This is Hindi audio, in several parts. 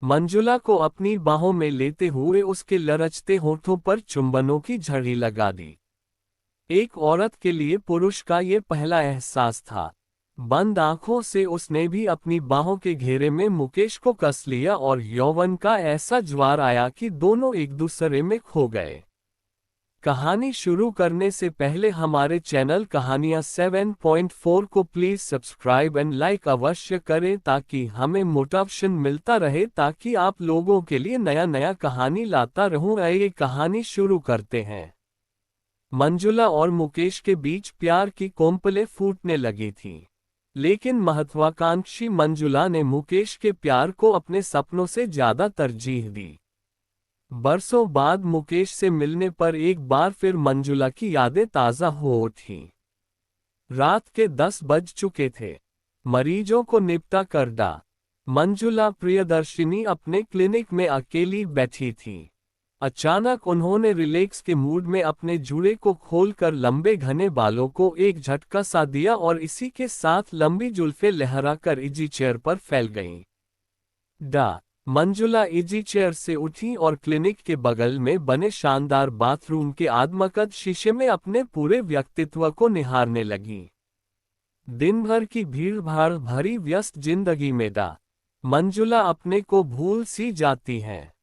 मंजुला को अपनी बाहों में लेते हुए उसके लरचते होठों पर चुंबनों की झड़ी लगा दी। एक औरत के लिए पुरुष का ये पहला एहसास था। बंद आंखों से उसने भी अपनी बाहों के घेरे में मुकेश को कस लिया और यौवन का ऐसा ज्वार आया कि दोनों एक दूसरे में खो गए। कहानी शुरू करने से पहले हमारे चैनल कहानियां 7.4 को प्लीज सब्सक्राइब एंड लाइक अवश्य करें ताकि हमें मोटिवेशन मिलता रहे, ताकि आप लोगों के लिए नया नया कहानी लाता रहूं। आइए कहानी शुरू करते हैं। मंजुला और मुकेश के बीच प्यार की कोंपलें फूटने लगी थीं। लेकिन महत्वाकांक्षी मंजुला ने मुकेश के प्यार को अपने सपनों से ज्यादा तरजीह दी। बरसों बाद मुकेश से मिलने पर एक बार फिर मंजुला की यादें ताज़ा हो उठीं। रात के 10 बज चुके थे। मरीजों को निपटा कर मंजुला प्रियदर्शिनी अपने क्लिनिक में अकेली बैठी थी। अचानक उन्होंने रिलैक्स के मूड में अपने जूड़े को खोलकर लंबे घने बालों को एक झटका सा दिया और इसी के साथ लंबी जुल्फें लहराकर इजी चेयर पर फैल गईं। मंजुला इजी चेयर से उठी और क्लिनिक के बगल में बने शानदार बाथरूम के आदमकद शीशे में अपने पूरे व्यक्तित्व को निहारने लगी। दिन भर की भीड़-भाड़ भरी व्यस्त जिंदगी में मंजुला अपने को भूल सी जाती है।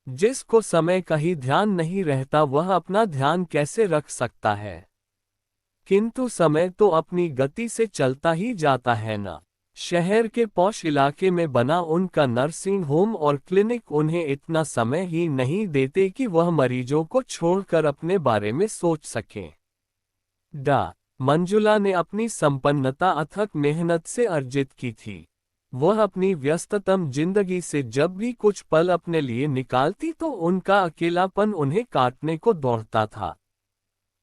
जिसको समय का ही ध्यान नहीं रहता वह अपना ध्यान कैसे रख सकता है। किंतु समय तो अपनी गति से चलता ही जाता है ना। शहर के पॉश इलाके में बना उनका नर्सिंग होम और क्लिनिक उन्हें इतना समय ही नहीं देते कि वह मरीजों को छोड़कर अपने बारे में सोच सकें। मंजुला ने अपनी संपन्नता अथक मेहनत से अर्जित की थी। वह अपनी व्यस्ततम जिंदगी से जब भी कुछ पल अपने लिए निकालती तो उनका अकेलापन उन्हें काटने को दौड़ता था।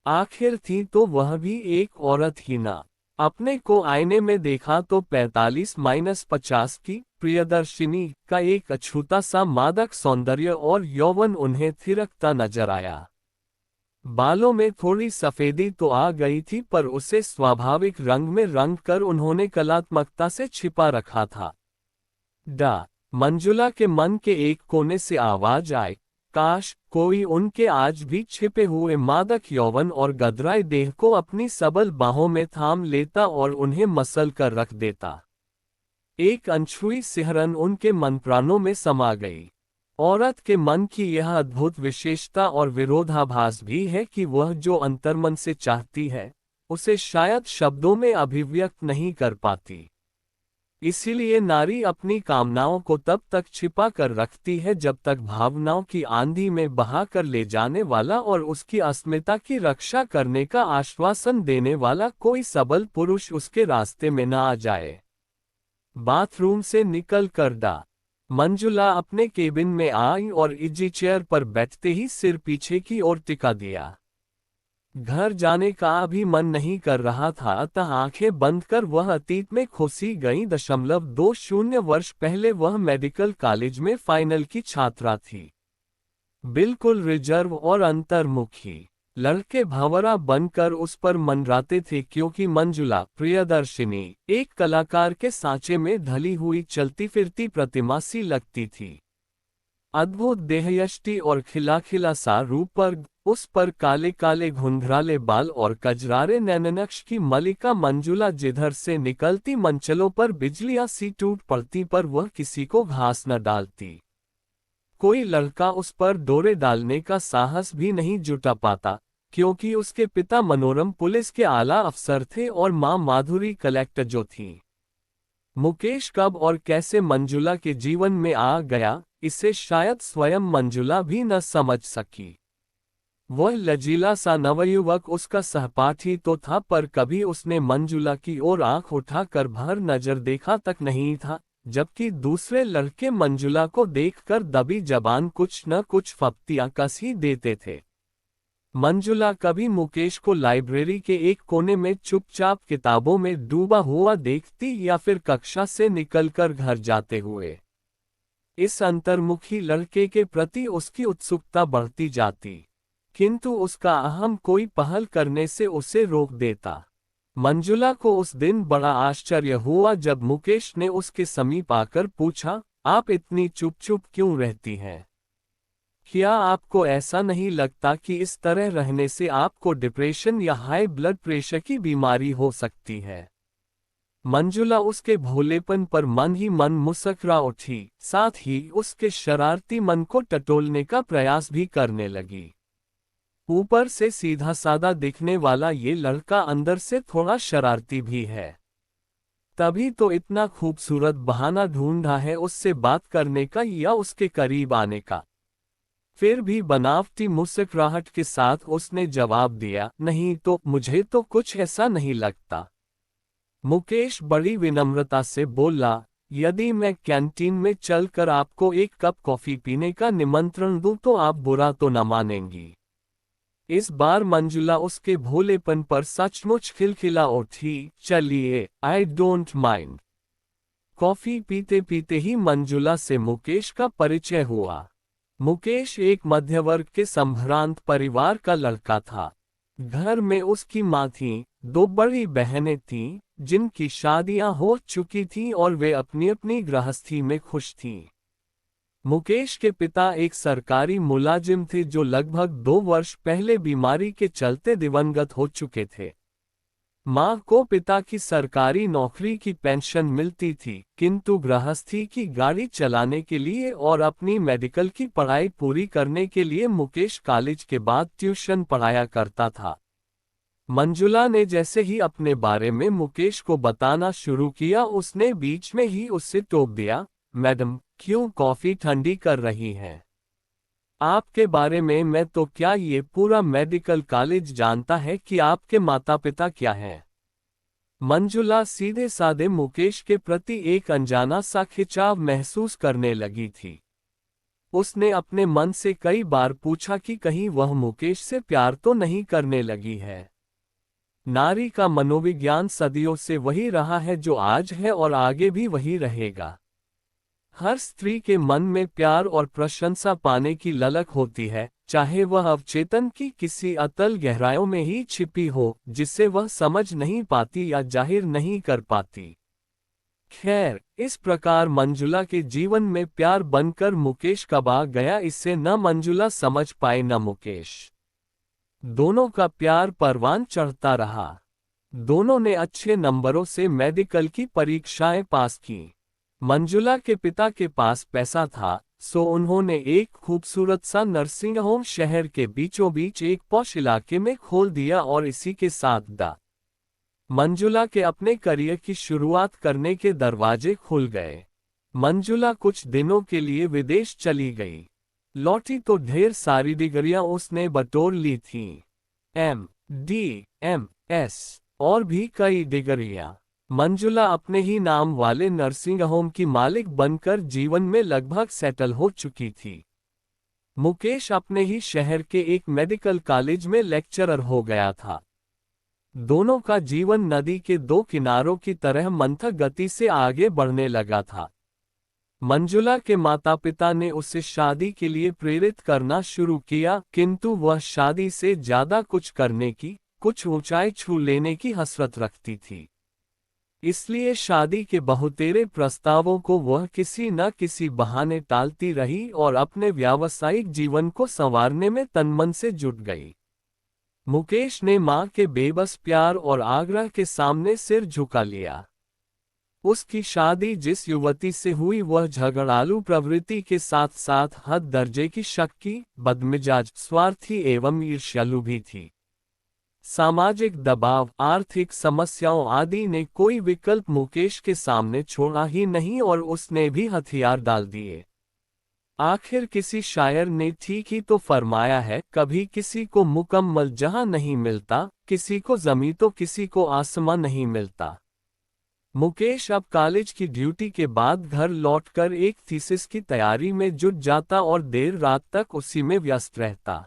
आखिर थी तो वह भी एक औरत ही ना। अपने को आईने में देखा तो 45-50 की प्रियदर्शिनी का एक अछूता सा मादक सौंदर्य और यौवन उन्हें थिरकता नजर आया। बालों में थोड़ी सफेदी तो आ गई थी पर उसे स्वाभाविक रंग में रंग कर उन्होंने कलात्मकता से छिपा रखा था। मंजुला के मन के एक कोने से आवाज आई, काश कोई उनके आज भी छिपे हुए मादक यौवन और गदराए देह को अपनी सबल बाहों में थाम लेता और उन्हें मसल कर रख देता। एक अनछुई सिहरन उनके मन प्राणों में समा गई। औरत के मन की यह अद्भुत विशेषता और विरोधाभास भी है कि वह जो अंतर्मन से चाहती है उसे शायद शब्दों में अभिव्यक्त नहीं कर पाती। इसीलिए नारी अपनी कामनाओं को तब तक छिपा कर रखती है जब तक भावनाओं की आंधी में बहा कर ले जाने वाला और उसकी अस्मिता की रक्षा करने का आश्वासन देने वाला कोई सबल पुरुष उसके रास्ते में न आ जाए। बाथरूम से निकल कर मंजुला अपने केबिन में आई और इजी चेयर पर बैठते ही सिर पीछे की ओर टिका दिया। घर जाने का अभी मन नहीं कर रहा था, अतः आंखें बंद कर वह अतीत में खोसी गई। 20 वर्ष पहले वह मेडिकल कॉलेज में फाइनल की छात्रा थी। बिल्कुल रिजर्व और अंतर्मुखी। लड़के भंवरा बनकर उस पर मंडराते थे क्योंकि मंजुला प्रियदर्शिनी एक कलाकार के सांचे में ढली हुई चलती फिरती प्रतिमा सी लगती थी। अद्भुत देहयष्टि और खिलाखिला सा रूपवर्ग, उस पर काले काले घुंघराले बाल और कजरारे नैननक्श की मलिका मंजुला जिधर से निकलती मंचलों पर बिजलियां सी टूट पड़ती पर वह किसी को घास न डालती। कोई लड़का उस पर डोरे डालने का साहस भी नहीं जुटा पाता क्योंकि उसके पिता मनोरम पुलिस के आला अफसर थे और मां माधुरी कलेक्टर जो थी। मुकेश कब और कैसे मंजुला के जीवन में आ गया इसे शायद स्वयं मंजुला भी न समझ सकी। वह लजीला सा नवयुवक उसका सहपाठी तो था पर कभी उसने मंजुला की ओर आंख उठाकर भर नजर देखा तक नहीं था, जबकि दूसरे लड़के मंजुला को देखकर दबी जबान कुछ न कुछ फप्तियां कस ही देते थे। मंजुला कभी मुकेश को लाइब्रेरी के एक कोने में चुपचाप किताबों में डूबा हुआ देखती या फिर कक्षा से निकलकर घर जाते हुए। इस अंतर्मुखी लड़के के प्रति उसकी उत्सुकता बढ़ती जाती, किंतु उसका अहम कोई पहल करने से उसे रोक देता। मंजुला को उस दिन बड़ा आश्चर्य हुआ जब मुकेश ने उसके समीप आकर पूछा, आप इतनी चुप चुप क्यों रहती हैं? क्या आपको ऐसा नहीं लगता कि इस तरह रहने से आपको डिप्रेशन या हाई ब्लड प्रेशर की बीमारी हो सकती है? मंजुला उसके भोलेपन पर मन ही मन मुस्कुरा उठी, साथ ही उसके शरारती मन को टटोलने का प्रयास भी करने लगी। ऊपर से सीधा सादा दिखने वाला ये लड़का अंदर से थोड़ा शरारती भी है। तभी तो इतना खूबसूरत बहाना ढूंढा है उससे बात करने का या उसके करीब आने का। फिर भी बनावटी मुस्कुराहट के साथ उसने जवाब दिया, नहीं तो मुझे तो कुछ ऐसा नहीं लगता। मुकेश बड़ी विनम्रता से बोला, यदि मैं कैंटीन में चलकर आपको एक कप कॉफी पीने का निमंत्रण दूं तो आप बुरा तो न मानेंगी। इस बार मंजुला उसके भोलेपन पर सचमुच खिलखिला उठी, चलिए, आई डोंट माइंड। कॉफी पीते पीते ही मंजुला से मुकेश का परिचय हुआ। मुकेश एक मध्यवर्ग के संभ्रांत परिवार का लड़का था। घर में उसकी माँ थी, दो बड़ी बहनें थीं, जिनकी शादियां हो चुकी थीं और वे अपनी अपनी गृहस्थी में खुश थीं। मुकेश के पिता एक सरकारी मुलाजिम थे जो लगभग 2 वर्ष पहले बीमारी के चलते दिवंगत हो चुके थे। माँ को पिता की सरकारी नौकरी की पेंशन मिलती थी, किंतु गृहस्थी की गाड़ी चलाने के लिए और अपनी मेडिकल की पढ़ाई पूरी करने के लिए मुकेश कॉलेज के बाद ट्यूशन पढ़ाया करता था। मंजुला ने जैसे ही अपने बारे में मुकेश को बताना शुरू किया, उसने बीच में ही उससे टोक दिया, मैडम, क्यों कॉफी ठंडी कर रही हैं? आपके बारे में मैं तो क्या ये पूरा मेडिकल कॉलेज जानता है कि आपके माता पिता क्या हैं? मंजुला सीधे साधे मुकेश के प्रति एक अनजाना सा खिंचाव महसूस करने लगी थी। उसने अपने मन से कई बार पूछा कि कहीं वह मुकेश से प्यार तो नहीं करने लगी है। नारी का मनोविज्ञान सदियों से वही रहा है जो आज है और आगे भी वही रहेगा। हर स्त्री के मन में प्यार और प्रशंसा पाने की ललक होती है, चाहे वह अवचेतन की किसी अतल गहराइयों में ही छिपी हो, जिसे वह समझ नहीं पाती या जाहिर नहीं कर पाती। खैर, इस प्रकार मंजुला के जीवन में प्यार बनकर मुकेश कब आ गया, इसे न मंजुला समझ पाए न मुकेश। दोनों का प्यार परवान चढ़ता रहा। दोनों ने अच्छे नंबरों से मेडिकल की परीक्षाएं पास की। मंजुला के पिता के पास पैसा था, सो उन्होंने एक खूबसूरत सा नर्सिंग होम शहर के बीचों बीच एक पॉश इलाके में खोल दिया और इसी के साथ मंजुला के अपने करियर की शुरुआत करने के दरवाजे खुल गए। मंजुला कुछ दिनों के लिए विदेश चली गई। लौटी तो ढेर सारी डिग्रियां उसने बटोर ली थीं। MD, MS और भी कई डिग्रियां। मंजुला अपने ही नाम वाले नर्सिंग होम की मालिक बनकर जीवन में लगभग सेटल हो चुकी थी। मुकेश अपने ही शहर के एक मेडिकल कॉलेज में लेक्चरर हो गया था। दोनों का जीवन नदी के दो किनारों की तरह मंथक गति से आगे बढ़ने लगा था। मंजुला के माता पिता ने उसे शादी के लिए प्रेरित करना शुरू किया, किंतु वह शादी से ज्यादा कुछ करने की, कुछ ऊंचाई छू लेने की हसरत रखती थी। इसलिए शादी के बहुतेरे प्रस्तावों को वह किसी न किसी बहाने टालती रही और अपने व्यावसायिक जीवन को संवारने में तनमन से जुट गई। मुकेश ने मां के बेबस प्यार और आग्रह के सामने सिर झुका लिया। उसकी शादी जिस युवती से हुई वह झगड़ालू प्रवृत्ति के साथ साथ हद दर्जे की शक्की, बदमिजाज, स्वार्थी एवं ईर्ष्यालु भी थी। सामाजिक दबाव, आर्थिक समस्याओं आदि ने कोई विकल्प मुकेश के सामने छोड़ा ही नहीं और उसने भी हथियार डाल दिए। आखिर किसी शायर ने ठीक ही तो फरमाया है, कभी किसी को मुकम्मल जहां नहीं मिलता, किसी को ज़मीं तो किसी को आसमां नहीं मिलता। मुकेश अब कॉलेज की ड्यूटी के बाद घर लौटकर एक थीसिस की तैयारी में जुट जाता और देर रात तक उसी में व्यस्त रहता।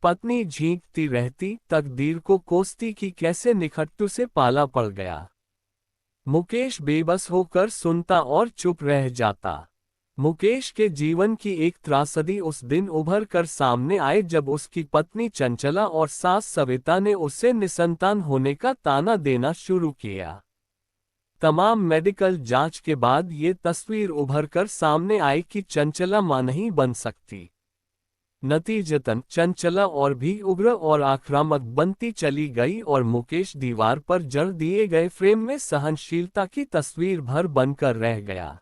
पत्नी झींकती रहती, तकदीर को कोसती कि कैसे निखट्टू से पाला पड़ गया। मुकेश बेबस होकर सुनता और चुप रह जाता। मुकेश के जीवन की एक त्रासदी उस दिन उभर कर सामने आए जब उसकी पत्नी चंचला और सास सविता ने उसे निसंतान होने का ताना देना शुरू किया। तमाम मेडिकल जांच के बाद ये तस्वीर उभर कर सामने आई कि चंचला मां नहीं बन सकती। नतीजतन चंचला और भी उग्र और आक्रामक बनती चली गई और मुकेश दीवार पर जड़ दिए गए फ्रेम में सहनशीलता की तस्वीर भर बनकर रह गया।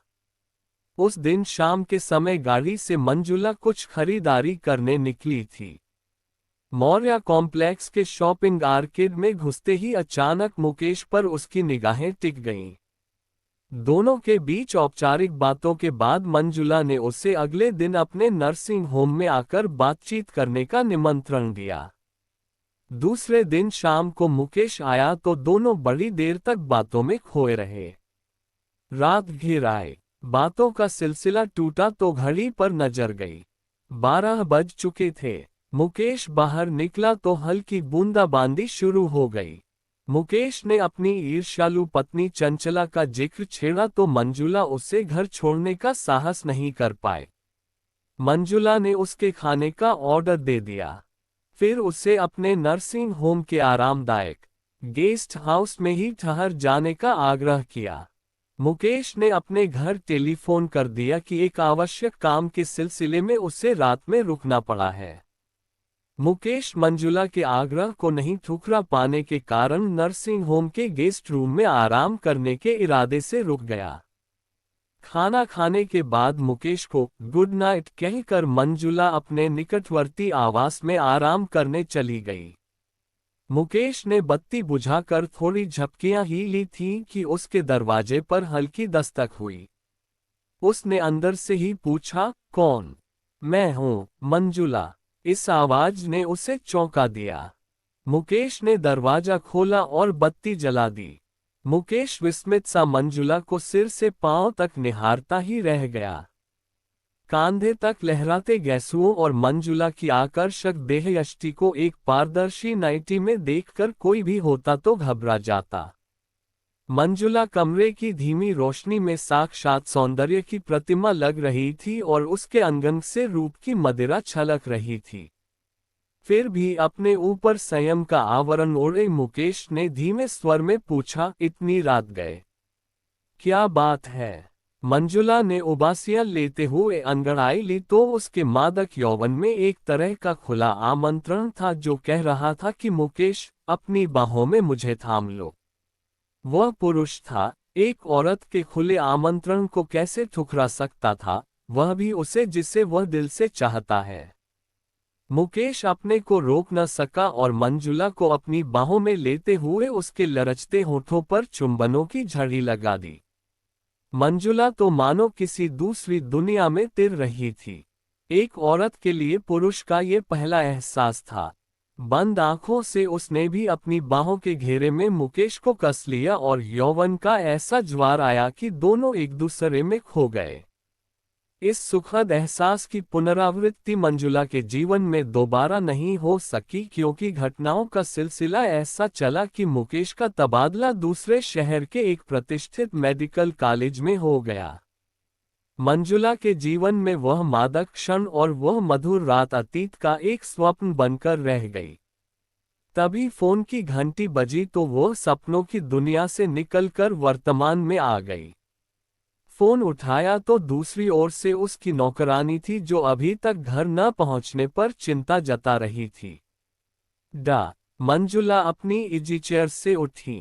उस दिन शाम के समय गाड़ी से मंजुला कुछ खरीदारी करने निकली थी। मौर्या कॉम्प्लेक्स के शॉपिंग आर्केड में घुसते ही अचानक मुकेश पर उसकी निगाहें टिक गईं। दोनों के बीच औपचारिक बातों के बाद मंजुला ने उसे अगले दिन अपने नर्सिंग होम में आकर बातचीत करने का निमंत्रण दिया। दूसरे दिन शाम को मुकेश आया तो दोनों बड़ी देर तक बातों में खोए रहे। रात घिर आई, बातों का सिलसिला टूटा तो घड़ी पर नजर गई। 12 बज चुके थे। मुकेश बाहर निकला तो हल्की बूंदाबांदी शुरू हो गई। मुकेश ने अपनी ईर्ष्यालु पत्नी चंचला का जिक्र छेड़ा तो मंजुला उसे घर छोड़ने का साहस नहीं कर पाए। मंजुला ने उसके खाने का ऑर्डर दे दिया, फिर उसे अपने नर्सिंग होम के आरामदायक गेस्ट हाउस में ही ठहर जाने का आग्रह किया। मुकेश ने अपने घर टेलीफोन कर दिया कि एक आवश्यक काम के सिलसिले में उसे रात में रुकना पड़ा है। मुकेश मंजुला के आग्रह को नहीं ठुकरा पाने के कारण नर्सिंग होम के गेस्ट रूम में आराम करने के इरादे से रुक गया। खाना खाने के बाद मुकेश को गुड नाइट कहकर मंजुला अपने निकटवर्ती आवास में आराम करने चली गई। मुकेश ने बत्ती बुझाकर थोड़ी झपकियां ही ली थीं कि उसके दरवाजे पर हल्की दस्तक हुई। उसने अंदर से ही पूछा, कौन? मैं हूं, मंजुला। इस आवाज ने उसे चौंका दिया। मुकेश ने दरवाजा खोला और बत्ती जला दी। मुकेश विस्मित सा मंजुला को सिर से पांव तक निहारता ही रह गया। कांधे तक लहराते गैसुओं और मंजुला की आकर्षक देहयष्टि को एक पारदर्शी नाइटी में देखकर कोई भी होता तो घबरा जाता। मंजुला कमरे की धीमी रोशनी में साक्षात सौंदर्य की प्रतिमा लग रही थी और उसके अंगन से रूप की मदिरा छलक रही थी। फिर भी अपने ऊपर संयम का आवरण ओढ़े मुकेश ने धीमे स्वर में पूछा, इतनी रात गए? क्या बात है? मंजुला ने उबासियां लेते हुए अंगड़ाई ली तो उसके मादक यौवन में एक तरह का खुला आमंत्रण था जो कह रहा था कि मुकेश, अपनी बाहों में मुझे थाम लो। वह पुरुष था, एक औरत के खुले आमंत्रण को कैसे ठुकरा सकता था, वह भी उसे जिसे वह दिल से चाहता है। मुकेश अपने को रोक न सका और मंजुला को अपनी बाहों में लेते हुए उसके लरचते होठों पर चुंबनों की झड़ी लगा दी। मंजुला तो मानो किसी दूसरी दुनिया में तिर रही थी। एक औरत के लिए पुरुष का ये पहला एहसास था। बंद आंखों से उसने भी अपनी बाहों के घेरे में मुकेश को कस लिया और यौवन का ऐसा ज्वार आया कि दोनों एक दूसरे में खो गए। इस सुखद एहसास की पुनरावृत्ति मंजुला के जीवन में दोबारा नहीं हो सकी क्योंकि घटनाओं का सिलसिला ऐसा चला कि मुकेश का तबादला दूसरे शहर के एक प्रतिष्ठित मेडिकल कॉलेज में हो गया। मंजुला के जीवन में वह मादक क्षण और वह मधुर रात अतीत का एक स्वप्न बनकर रह गई। तभी फोन की घंटी बजी तो वह सपनों की दुनिया से निकलकर वर्तमान में आ गई। फोन उठाया तो दूसरी ओर से उसकी नौकरानी थी जो अभी तक घर न पहुंचने पर चिंता जता रही थी। मंजुला अपनी इजी चेयर से उठी।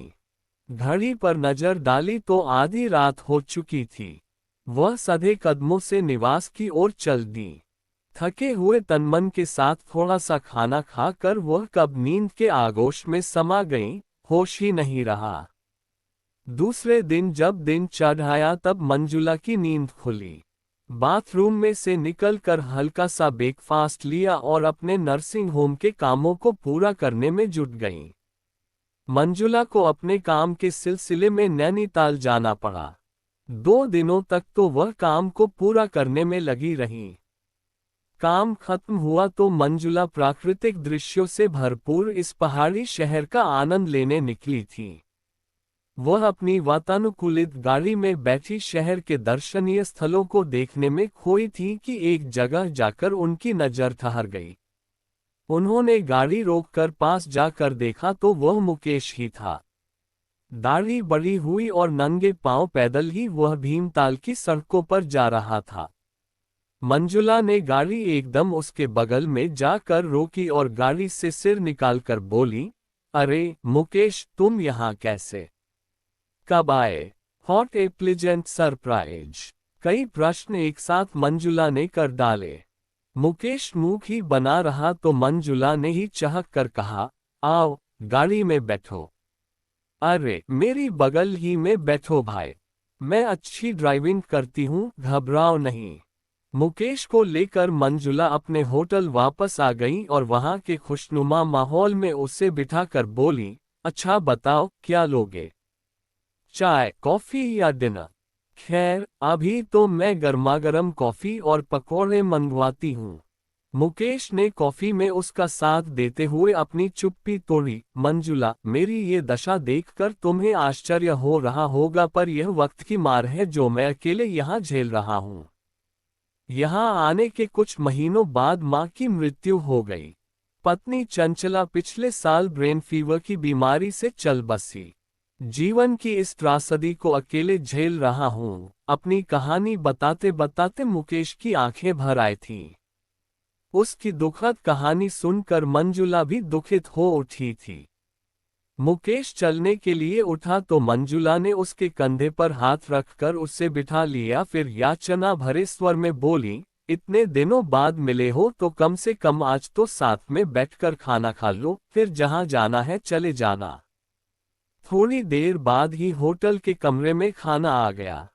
घड़ी पर नजर डाली तो आधी रात हो चुकी थी। वह सधे कदमों से निवास की ओर चल दी। थके हुए तनमन के साथ थोड़ा सा खाना खाकर वह कब नींद के आगोश में समा गईं, होश ही नहीं रहा। दूसरे दिन जब दिन चढ़ाया तब मंजुला की नींद खुली। बाथरूम में से निकलकर हल्का सा ब्रेकफास्ट लिया और अपने नर्सिंग होम के कामों को पूरा करने में जुट गईं। मंजुला को अपने काम के सिलसिले में नैनीताल जाना पड़ा। 2 दिनों तक तो वह काम को पूरा करने में लगी रही। काम खत्म हुआ तो मंजुला प्राकृतिक दृश्यों से भरपूर इस पहाड़ी शहर का आनंद लेने निकली थी। वह अपनी वातानुकूलित गाड़ी में बैठी शहर के दर्शनीय स्थलों को देखने में खोई थी कि एक जगह जाकर उनकी नजर ठहर गई। उन्होंने गाड़ी रोककर पास जाकर देखा तो वह मुकेश ही था। दाढ़ी बड़ी हुई और नंगे पांव पैदल ही वह भीमताल की सड़कों पर जा रहा था। मंजुला ने गाड़ी एकदम उसके बगल में जाकर रोकी और गाड़ी से सिर निकालकर बोली, अरे मुकेश, तुम यहाँ कैसे? कब आए? हॉट ए प्लीजेंट सरप्राइज। कई प्रश्न एक साथ मंजुला ने कर डाले। मुकेश मुंह ही बना रहा तो मंजुला ने ही चहक कर कहा, आओ गाड़ी में बैठो। अरे मेरी बगल ही में बैठो भाई, मैं अच्छी ड्राइविंग करती हूँ, घबराओ नहीं। मुकेश को लेकर मंजुला अपने होटल वापस आ गई और वहां के खुशनुमा माहौल में उसे बिठाकर बोली, अच्छा बताओ क्या लोगे? चाय, कॉफी या डिनर? खैर अभी तो मैं गर्मागर्म कॉफी और पकौड़े मंगवाती हूँ। मुकेश ने कॉफी में उसका साथ देते हुए अपनी चुप्पी तोड़ी। मंजुला, मेरी ये दशा देखकर तुम्हें आश्चर्य हो रहा होगा, पर यह वक्त की मार है जो मैं अकेले यहाँ झेल रहा हूँ। यहाँ आने के कुछ महीनों बाद माँ की मृत्यु हो गई। पत्नी चंचला पिछले साल ब्रेन फीवर की बीमारी से चल बसी। जीवन की इस त्रासदी को अकेले झेल रहा हूँ। अपनी कहानी बताते बताते मुकेश की आंखें भर आई थीं। उसकी दुखद कहानी सुनकर मंजुला भी दुखित हो उठी थी। मुकेश चलने के लिए उठा तो मंजुला ने उसके कंधे पर हाथ रखकर उसे बिठा लिया, फिर याचना भरे स्वर में बोली, इतने दिनों बाद मिले हो तो कम से कम आज तो साथ में बैठकर खाना खा लो, फिर जहां जाना है चले जाना। थोड़ी देर बाद ही होटल के कमरे में खाना आ गया।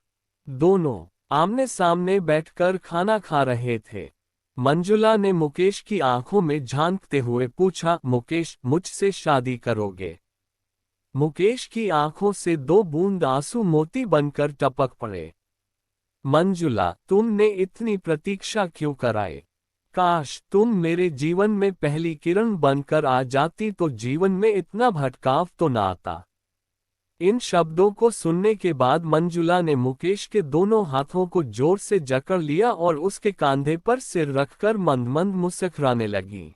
दोनों आमने सामने बैठकर खाना खा रहे थे। मंजुला ने मुकेश की आंखों में झांकते हुए पूछा, मुकेश, मुझसे शादी करोगे? मुकेश की आंखों से दो बूंद आंसू मोती बनकर टपक पड़े। मंजुला, तुमने इतनी प्रतीक्षा क्यों कराई? काश तुम मेरे जीवन में पहली किरण बनकर आ जाती तो जीवन में इतना भटकाव तो ना आता। इन शब्दों को सुनने के बाद मंजुला ने मुकेश के दोनों हाथों को जोर से जकड़ लिया और उसके कंधे पर सिर रखकर मंद मंद मुस्कुराने लगी।